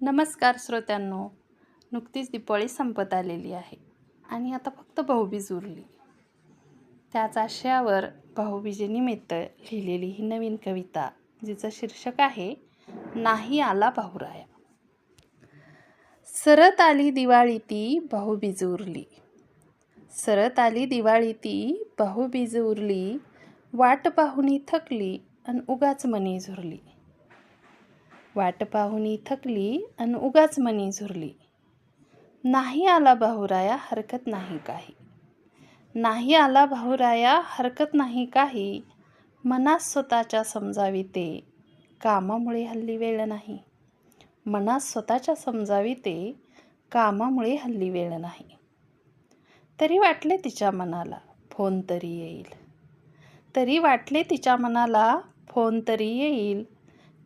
नमस्कार श्रोत्यांनो. नुकतीच दिवाळी संपत आलेली आहे आणि आता फक्त भाऊबीज उरली. त्याच आशयावर भाऊबीजेनिमित्त लिहिलेली ही नवीन कविता, जिचं शीर्षक आहे नाही आला भाऊराया. सरत आली दिवाळी ती भाऊबीज उरली. सरत आली दिवाळी ती भाऊबीज उरली. वाट पाहुनी थकली अन उगाच मनी झुरली. वाट पाहुनी थकली अन उगाच मनी झुरली. नाही आला भाऊराया हरकत नाही काही. नाही आला भाऊराया हरकत नाही काही. मनास स्वतःच्या समजावी ते कामामुळे हल्ली वेळ नाही. मनास स्वतःच्या समजावी ते कामामुळे हल्ली वेळ नाही. तरी वाटले तिच्या मनाला फोन तरी येईल. तरी वाटले तिच्या मनाला फोन तरी येईल.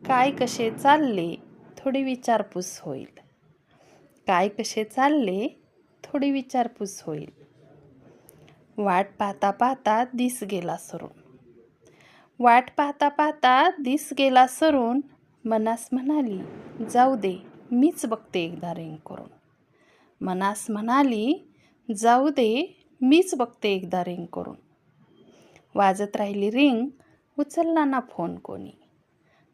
काय कसे चालले थोडी विचारपूस होईल. काय कसे चालले थोडी विचारपूस होईल. वाट पाहता पाहता दिस गेला सरून. वाट पाहता पाहता दिस गेला सरून. मनास म्हणाली जाऊ दे मीच बघते एकदा रिंग करून. मनास म्हणाली जाऊ दे मीच बघते एकदा रिंग करून. वाजत राहिली रिंग उचलला ना फोन कोणी.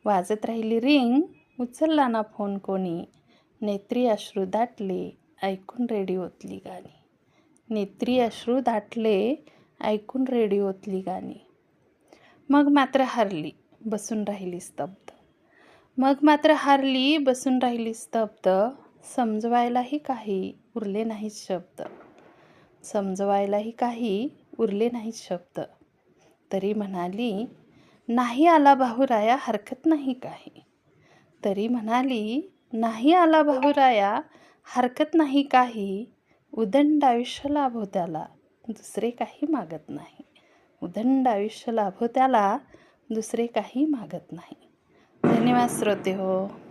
वाजत राहिली रिंग उचलला ना फोन कोणी. नेत्री अश्रू दाटले ऐकून रेडिओतली गाणी. नेत्री अश्रू दाटले ऐकून रेडिओतली गाणी. मग मात्र हारली बसून राहिली स्तब्ध. मग मात्र हारली बसून राहिली स्तब्ध. समजवायलाही काही उरले नाहीत शब्द. समजवायलाही काही उरले नाहीत शब्द. तरी म्हणाली नाही आला भाऊराया हरकत नाही काही. तरी म्हणाली नाही आला भाऊराया हरकत नाही काही. उदंड आयुष्य लाभो त्याला दुसरे काही मागत नाही. उदंड आयुष्य लाभो त्याला दुसरे काही मागत नाही. धन्यवाद श्रोते हो.